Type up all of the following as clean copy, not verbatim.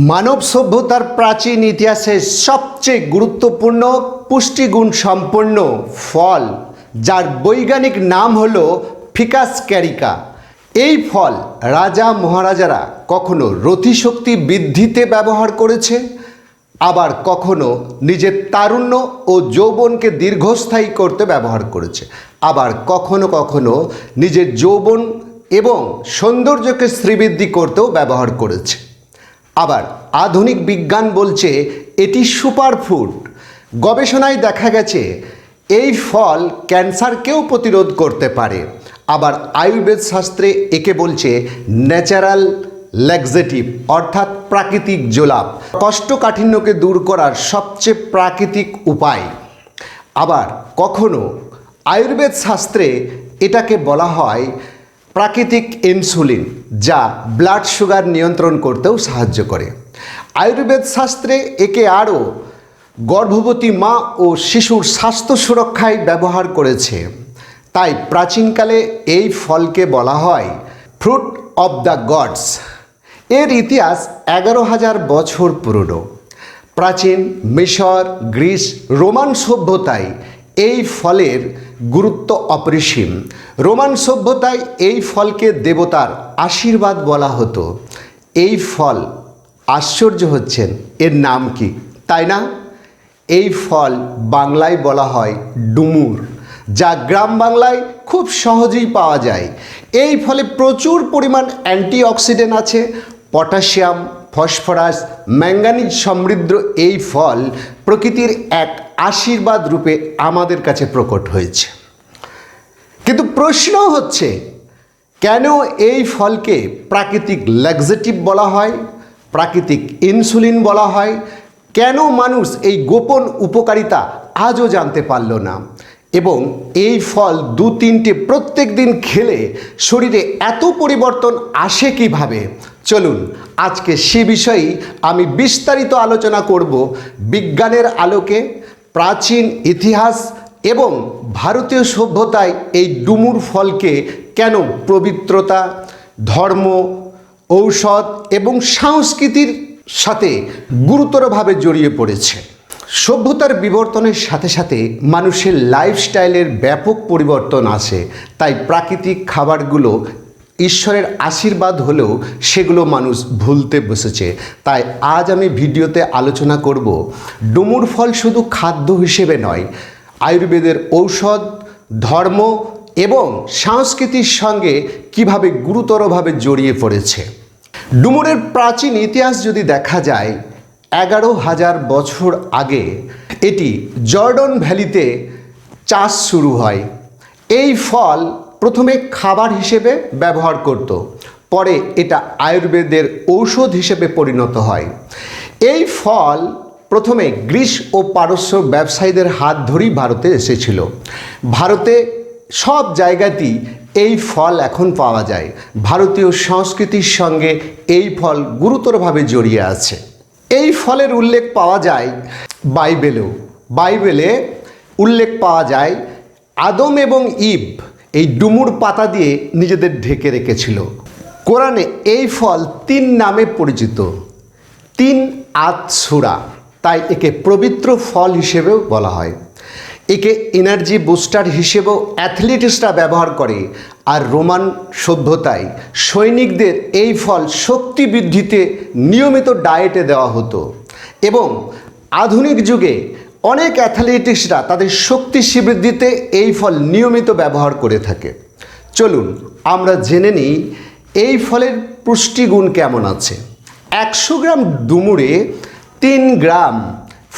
মানব সভ্যতার প্রাচীন ইতিহাসে সবচেয়ে গুরুত্বপূর্ণ পুষ্টিগুণ সম্পন্ন ফল, যার বৈজ্ঞানিক নাম হলো ফিকাস ক্যারিকা। এই ফল রাজা মহারাজারা কখনো রতিশক্তি বৃদ্ধিতে ব্যবহার করেছে, আবার কখনো নিজের তারুণ্য ও যৌবনকে দীর্ঘস্থায়ী করতে ব্যবহার করেছে, আবার কখনো কখনো নিজের যৌবন এবং সৌন্দর্যকে শ্রীবৃদ্ধি করতেও ব্যবহার করেছে। আবার আধুনিক বিজ্ঞান বলছে এটি সুপারফুড। গবেষণায় দেখা গেছে এই ফল ক্যান্সারকেও প্রতিরোধ করতে পারে। আবার আয়ুর্বেদ শাস্ত্রে একে বলছে ন্যাচারাল ল্যাক্সেটিভ, অর্থাৎ প্রাকৃতিক জোলাপ, কোষ্ঠকাঠিন্যকে দূর করার সবচেয়ে প্রাকৃতিক উপায়। আবার কখনো আয়ুর্বেদ শাস্ত্রে এটাকে বলা হয় প্রাকৃতিক ইনসুলিন, যা ব্লাড সুগার নিয়ন্ত্রণ করতেও সাহায্য করে। আয়ুর্বেদ শাস্ত্রে একে আরও গর্ভবতী মা ও শিশুর স্বাস্থ্য সুরক্ষায় ব্যবহার করেছে। তাই প্রাচীনকালে এই ফলকে বলা হয় ফ্রুট অব দ্য গডস। এর ইতিহাস 11,000 বছর পুরনো। প্রাচীন মিশর, গ্রিস, রোমান সভ্যতায় এই ফলের গুরুত্ব অপরিসীম। রোমান সভ্যতায় এই ফলকে দেবতার আশীর্বাদ বলা হতো। এই ফল, আশ্চর্য হচ্ছেন, এর নাম কি, তাই না? এই ফল বাংলায় বলা হয় ডুমুর, যা গ্রাম বাংলায় খুব সহজেই পাওয়া যায়। এই ফলে প্রচুর পরিমাণ অ্যান্টিঅক্সিডেন্ট আছে। পটাশিয়াম, ফসফরাস, ম্যাঙ্গানিজ সমৃদ্ধ এই ফল প্রকৃতির এক আশীর্বাদ রূপে আমাদের কাছে প্রকট হয়েছে। কিন্তু প্রশ্ন হচ্ছে, কেন এই ফলকে প্রাকৃতিক ল্যাক্সেটিভ বলা হয়, প্রাকৃতিক ইনসুলিন বলা হয়? কেন মানুষ এই গোপন উপকারিতা আজও জানতে পারল না? এবং এই ফল 2-3টে প্রত্যেক দিন খেলে শরীরে এত পরিবর্তন আসে কিভাবে? চলুন আজকে সে বিষয়েই আমি বিস্তারিত আলোচনা করব। বিজ্ঞানের আলোকে প্রাচীন ইতিহাস এবং ভারতীয় সভ্যতায় এই ডুমুর ফলকে কেন পবিত্রতা, ধর্ম, ঔষধ এবং সংস্কৃতির সাথে গুরুতরভাবে জড়িয়ে পড়েছে। সভ্যতার বিবর্তনের সাথে সাথে মানুষের লাইফস্টাইলের ব্যাপক পরিবর্তন আসে। তাই প্রাকৃতিক খাবারগুলো ঈশ্বরের আশীর্বাদ হলেও সেগুলো মানুষ ভুলতে বসেছে। তাই আজ আমি ভিডিওতে আলোচনা করব ডুমুর ফল শুধু খাদ্য হিসেবে নয়, আয়ুর্বেদের ঔষধ, ধর্ম এবং সংস্কৃতির সঙ্গে কিভাবে গুরুতরভাবে জড়িয়ে পড়েছে। ডুমুরের প্রাচীন ইতিহাস যদি দেখা যায়, 11,000 বছর আগে এটি জর্ডন ভ্যালিতে চাষ শুরু হয়। এই ফল প্রথমে খাবার হিসেবে ব্যবহার করত, পরে এটা আয়ুর্বেদের ঔষধ হিসেবে পরিণত হয়। এই ফল প্রথমে গ্রিস ও পারস্য ব্যবসায়ীদের হাত ধরেই ভারতে এসেছিল। ভারতে সব জায়গাতেই এই ফল এখন পাওয়া যায়। ভারতীয় সংস্কৃতির সঙ্গে এই ফল গুরুতরভাবে জড়িয়ে আছে। এই ফলের উল্লেখ পাওয়া যায় বাইবেলেও। বাইবেলে উল্লেখ পাওয়া যায় আদম এবং ইভ এই ডুমুর পাতা দিয়ে নিজেদের ঢেকে রেখেছিল। কোরআনে এই ফল 3 নামে পরিচিত। 3 আতসুরা, তাই একে পবিত্র ফল হিসেবেও বলা হয়। একে এনার্জি বুস্টার হিসেবেও অ্যাথলেটিক্সরা ব্যবহার করে। আর রোমান সভ্যতায় সৈনিকদের এই ফল শক্তি বৃদ্ধিতে নিয়মিত ডায়েটে দেওয়া হতো। এবং আধুনিক যুগে অনেক অ্যাথলেটিক্সরা তাদের শক্তি বৃদ্ধিতে এই ফল নিয়মিত ব্যবহার করে থাকে। চলুন আমরা জেনে নিই এই ফলের পুষ্টিগুণ কেমন আছে। 100 গ্রাম ডুমুরে 3 গ্রাম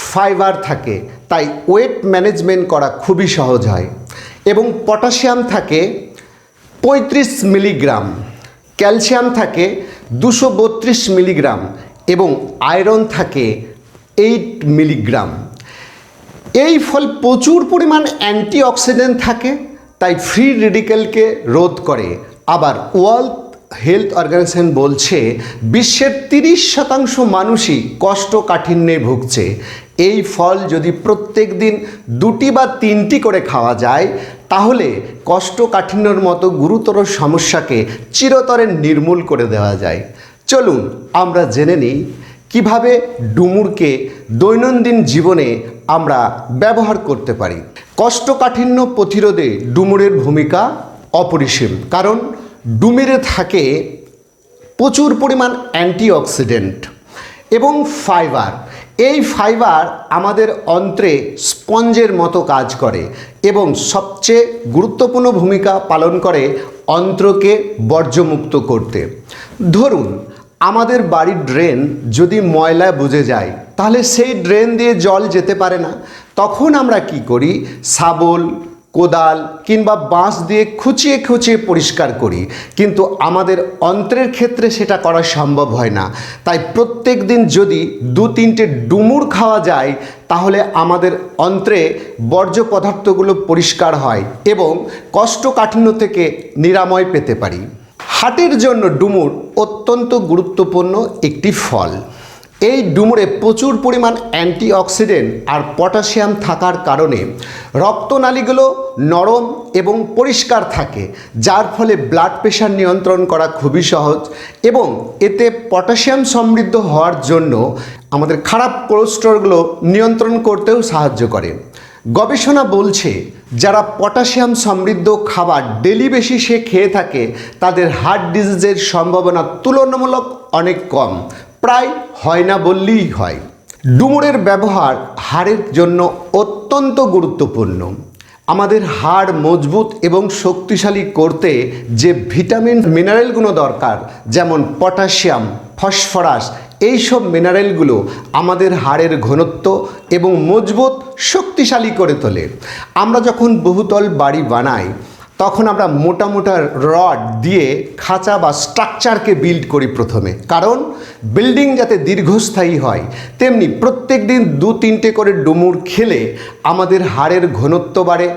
ফাইবার থাকে, তাই ওয়েট ম্যানেজমেন্ট করা খুবই সহজ হয়। এবং পটাশিয়াম থাকে 35 মিলিগ্রাম, ক্যালসিয়াম থাকে 232 মিলিগ্রাম এবং আয়রন থাকে 8 মিলিগ্রাম। এই ফল প্রচুর পরিমাণ অ্যান্টিঅক্সিডেন্ট থাকে, তাই ফ্রি রেডিক্যালকে রোধ করে। আবার ওয়ার্ল্ড হেলথ অর্গানাইজেশন বলছে বিশ্বের 30% মানুষই কোষ্ঠকাঠিন্যে ভুগছে। এই ফল যদি প্রত্যেক দিন 2টি বা 3টি করে খাওয়া যায়, তাহলে কোষ্ঠকাঠিন্যর মতো গুরুতর সমস্যাকে চিরতরে নির্মূল করে দেওয়া যায়। চলুন আমরা জেনে নিই কিভাবে ডুমুরকে দৈনন্দিন জীবনে আমরা ব্যবহার করতে পারি। কোষ্ঠকাঠিন্য প্রতিরোধে ডুমুরের ভূমিকা অপরিসীম, কারণ ডুমুরে থাকে প্রচুর পরিমাণ অ্যান্টিঅক্সিডেন্ট এবং ফাইবার। এই ফাইবার আমাদের অন্ত্রে স্পঞ্জের মতো কাজ করে এবং সবচেয়ে গুরুত্বপূর্ণ ভূমিকা পালন করে অন্ত্রকে বর্জ্যমুক্ত করতে। ধরুন আমাদের বাড়ির ড্রেন যদি ময়লা বুজে যায়, তাহলে সেই ড্রেন দিয়ে জল যেতে পারে না। তখন আমরা কি করি, শাবল, কোদাল কিংবা বাঁশ দিয়ে খুঁচিয়ে খুঁচিয়ে পরিষ্কার করি, কিন্তু আমাদের অন্ত্রের ক্ষেত্রে সেটা করা সম্ভব হয় না। তাই প্রত্যেক দিন যদি 2-3টে ডুমুর খাওয়া যায়, তাহলে আমাদের অন্ত্রে বর্জ্য পদার্থগুলো পরিষ্কার হয় এবং কোষ্ঠকাঠিন্য থেকে নিরাময় পেতে পারি। হার্টের জন্য ডুমুর অত্যন্ত গুরুত্বপূর্ণ একটি ফল। এই ডুমুরে প্রচুর পরিমাণ অ্যান্টিঅক্সিডেন্ট আর পটাশিয়াম থাকার কারণে রক্তনালীগুলো নরম এবং পরিষ্কার থাকে, যার ফলে ব্লাড প্রেশার নিয়ন্ত্রণ করা খুবই সহজ এবং এতে পটাশিয়াম সমৃদ্ধ হওয়ার জন্য আমাদের খারাপ কোলেস্টেরলগুলো নিয়ন্ত্রণ করতেও সাহায্য করে। গবেষণা বলছে যারা পটাশিয়াম সমৃদ্ধ খাবার ডেলি বেসিসে খেয়ে থাকে, তাদের হার্ট ডিজিজের সম্ভাবনা তুলনামূলক অনেক কম, প্রায় হয় না বললেই হয়। ডুমুরের ব্যবহার হাড়ের জন্য অত্যন্ত গুরুত্বপূর্ণ। আমাদের হাড় মজবুত এবং শক্তিশালী করতে যে ভিটামিন মিনারেলগুলো দরকার, যেমন পটাশিয়াম, ফসফরাস, এইসব মিনারেলগুলো আমাদের হাড়ের ঘনত্ব এবং মজবুত শক্তিশালী করে তোলে। আমরা যখন বহুতল বাড়ি বানাই, তখন আমরা মোটা মোটা রড দিয়ে খাঁচা বা স্ট্রাকচারকে বিল্ড করি প্রথমে, কারণ বিল্ডিং যাতে দীর্ঘস্থায়ী হয়। তেমনি প্রত্যেক দিন 2-3টে করে ডুমুর খেলে আমাদের হাড়ের ঘনত্ব বাড়ে,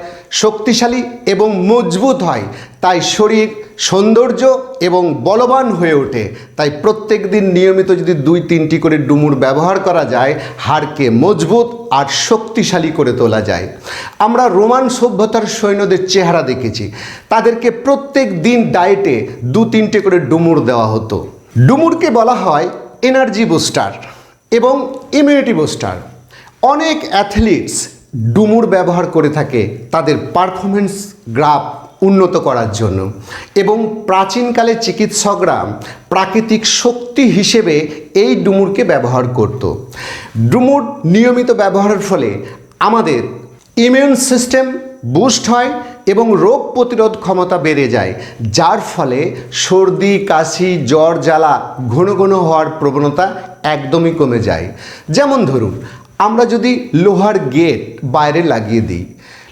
শক্তিশালী এবং মজবুত হয়, তাই শরীর সৌন্দর্য এবং বলবান হয়ে ওঠে। তাই প্রত্যেক দিন নিয়মিত যদি 2-3টি করে ডুমুর ব্যবহার করা যায়, হাড়কে মজবুত আর শক্তিশালী করে তোলা যায়। আমরা রোমান সভ্যতার সৈন্যদের চেহারা দেখেছি, তাদেরকে প্রত্যেক দিন ডায়েটে 2-3টে করে ডুমুর দেওয়া হতো। ডুমুরকে বলা হয় এনার্জি বুস্টার এবং ইমিউনিটি বুস্টার। অনেক অ্যাথলিটস ডুমুর ব্যবহার করে থাকে তাদের পারফরমেন্স গ্রাফ উন্নত করার জন্য, এবং প্রাচীনকালে চিকিৎসকরা প্রাকৃতিক শক্তি হিসেবে এই ডুমুরকে ব্যবহার করত। ডুমুর নিয়মিত ব্যবহারের ফলে আমাদের ইমিউন সিস্টেম বুস্ট হয় এবং রোগ প্রতিরোধ ক্ষমতা বেড়ে যায়, যার ফলে সর্দি, কাশি, জ্বর, জ্বালা ঘন ঘন হওয়ার প্রবণতা একদমই কমে যায়। যেমন ধরুন আমরা যদি লোহার গেট বাইরে লাগিয়ে দিই,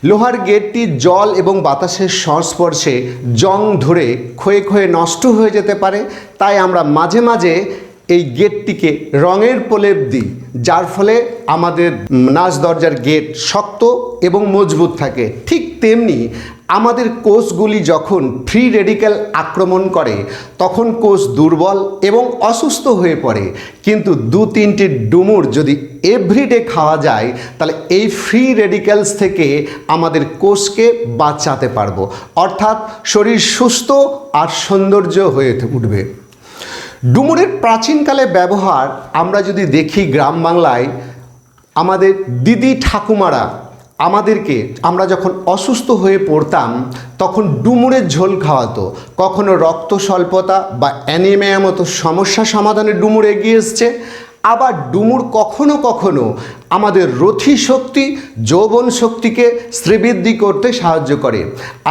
লোহার গেটটি জল এবং বাতাসের সংস্পর্শে জং ধরে ক্ষয়ে ক্ষয়ে নষ্ট হয়ে যেতে পারে, তাই আমরা মাঝে মাঝে এই গেটটিকে রঙের প্রলেপ দিই, যার ফলে আমাদের নাচ দরজার গেট শক্ত এবং মজবুত থাকে। ঠিক তেমনি আমাদের কোষগুলি যখন ফ্রি রেডিক্যাল আক্রমণ করে, তখন কোষ দুর্বল এবং অসুস্থ হয়ে পড়ে। কিন্তু 2-3টি ডুমুর যদি এভরিডে খাওয়া যায়, তাহলে এই ফ্রি রেডিক্যালস থেকে আমাদের কোষকে বাঁচাতে পারবো, অর্থাৎ শরীর সুস্থ আর সৌন্দর্য হয়ে উঠবে। ডুমুরের প্রাচীনকালে ব্যবহার আমরা যদি দেখি, গ্রাম বাংলায় আমাদের দিদি ঠাকুমারা আমাদেরকে, আমরা যখন অসুস্থ হয়ে পড়তাম তখন ডুমুরের ঝোল খাওয়াতো। কখনো রক্ত স্বল্পতা বা অ্যানিমিয়া মতো সমস্যা সমাধানে ডুমুর এগিয়ে এসছে। আবার ডুমুর কখনো কখনো আমাদের রথী শক্তি, যৌবন শক্তিকে শ্রীবৃদ্ধি করতে সাহায্য করে।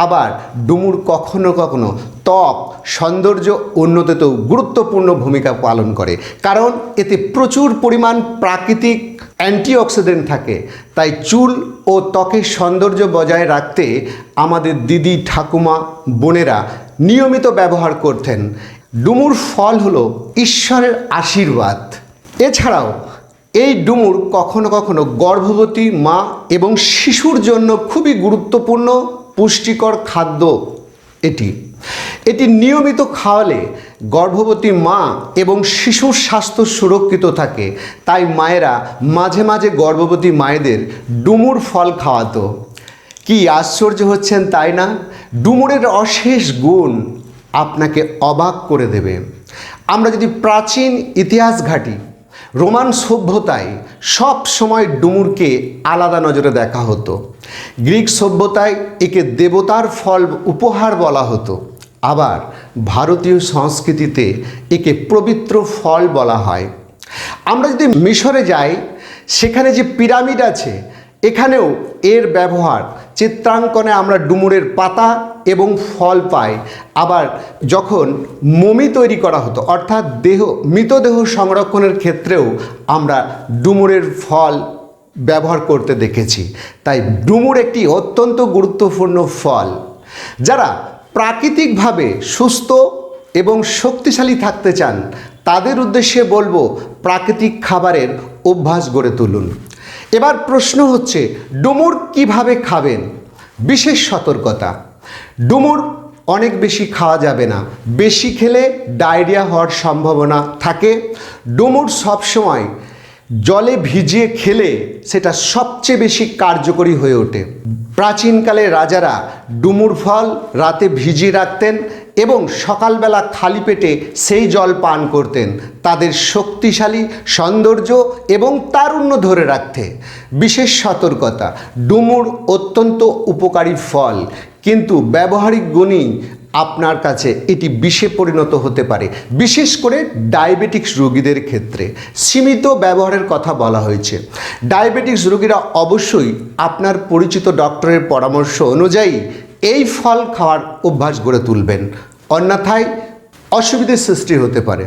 আবার ডুমুর কখনো কখনো ত্বক সৌন্দর্য উন্নতিতেও গুরুত্বপূর্ণ ভূমিকা পালন করে, কারণ এতে প্রচুর পরিমাণ প্রাকৃতিক অ্যান্টিঅক্সিডেন্ট থাকে। তাই চুল ও ত্বকের সৌন্দর্য বজায় রাখতে আমাদের দিদি, ঠাকুমা, বোনেরা নিয়মিত ব্যবহার করতেন। ডুমুর ফল হলো ঈশ্বরের আশীর্বাদ। এছাড়াও এই ডুমুর কখনো কখনো গর্ভবতী মা এবং শিশুর জন্য খুবই গুরুত্বপূর্ণ পুষ্টিকর খাদ্য। এটি নিয়মিত খাওয়ালে গর্ভবতী মা এবং শিশুর স্বাস্থ্য সুরক্ষিত থাকে। তাই মায়েরা মাঝে মাঝে গর্ভবতী মায়েদের ডুমুর ফল খাওয়াতো। কি আশ্চর্য হচ্ছেন তাই না? ডুমুরের অশেষ গুণ আপনাকে অবাক করে দেবে। আমরা যদি প্রাচীন ইতিহাস ঘাঁটি, রোমান সভ্যতায় সব সময় ডুমুরকে আলাদা নজরে দেখা হতো। গ্রিক সভ্যতায় একে দেবতার ফল উপহার বলা হতো। আবার ভারতীয় সংস্কৃতিতে একে পবিত্র ফল বলা হয়। আমরা যদি মিশরে যাই, সেখানে যে পিরামিড আছে, এখানেও এর ব্যবহার চিত্রাঙ্কনে আমরা ডুমুরের পাতা এবং ফল পাই। আবার যখন মমি তৈরি করা হতো, অর্থাৎ মৃতদেহ সংরক্ষণের ক্ষেত্রেও আমরা ডুমুরের ফল ব্যবহার করতে দেখেছি। তাই ডুমুর একটি অত্যন্ত গুরুত্বপূর্ণ ফল। যারা প্রাকৃতিকভাবে সুস্থ এবং শক্তিশালী থাকতে চান, তাদের উদ্দেশ্যে বলবো প্রাকৃতিক খাবারের অভ্যাস গড়ে তুলুন। এবার প্রশ্ন হচ্ছে, ডুমুর কিভাবে খাবেন? বিশেষ সতর্কতা, ডুমুর অনেক বেশি খাওয়া যাবে না। বেশি খেলে ডায়রিয়া হওয়ার সম্ভাবনা থাকে। ডুমুর সবসময় জলে ভিজিয়ে খেলে সেটা সবচেয়ে বেশি কার্যকরী হয়ে ওঠে। প্রাচীনকালে রাজারা ডুমুর ফল রাতে ভিজিয়ে রাখতেন এবং সকালবেলা খালি পেটে সেই জল পান করতেন তাদের শক্তিশালী সৌন্দর্য এবং তারুণ্য ধরে রাখতে। বিশেষ সতর্কতা, ডুমুর অত্যন্ত উপকারী ফল, কিন্তু ব্যবহারিক গুণই আপনার কাছে এটি বিষে পরিণত হতে পারে, বিশেষ করে ডায়াবেটিক্স রোগীদের ক্ষেত্রে। সীমিত ব্যবহারের কথা বলা হয়েছে। ডায়াবেটিক্স রোগীরা অবশ্যই আপনার পরিচিত ডক্টরের পরামর্শ অনুযায়ী এই ফল খাওয়ার অভ্যাস গড়ে তুলবেন, অন্যথায় অসুবিধার সৃষ্টি হতে পারে।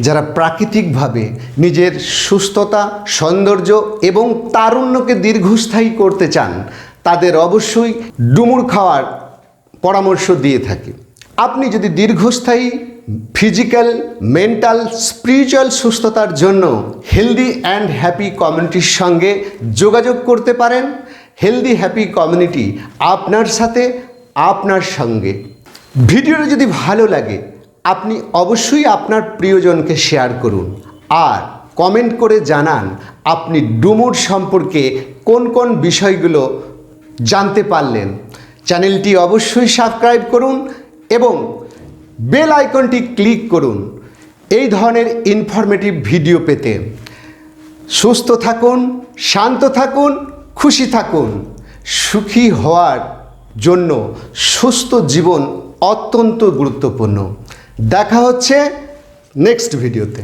যারা প্রাকৃতিকভাবে নিজের সুস্থতা, সৌন্দর্য এবং তারুণ্যকে দীর্ঘস্থায়ী করতে চান, তাদের অবশ্যই ডুমুর খাওয়ার পরামর্শ দিয়ে থাকি। আপনি যদি দীর্ঘস্থায়ী ফিজিক্যাল, মেন্টাল, স্পিরিচুয়াল সুস্থতার জন্য হেলদি অ্যান্ড হ্যাপি কমিউনিটির সঙ্গে যোগাযোগ করতে পারেন। হেলদি হ্যাপি কমিউনিটি আপনার সাথে, আপনার সঙ্গে। ভিডিওটা যদি ভালো লাগে, আপনি অবশ্যই আপনার প্রিয়জনকে শেয়ার করুন আর কমেন্ট করে জানান আপনি ডুমুর সম্পর্কে কোন কোন বিষয়গুলো জানতে পারলেন। চ্যানেলটি অবশ্যই সাবস্ক্রাইব করুন এবং বেল আইকনটি ক্লিক করুন এই ধরনের ইনফরমেটিভ ভিডিও পেতে। সুস্থ থাকুন, শান্ত থাকুন, খুশি থাকুন। সুখী হওয়ার জন্য সুস্থ জীবন অত্যন্ত গুরুত্বপূর্ণ। দেখা হচ্ছে নেক্সট ভিডিওতে।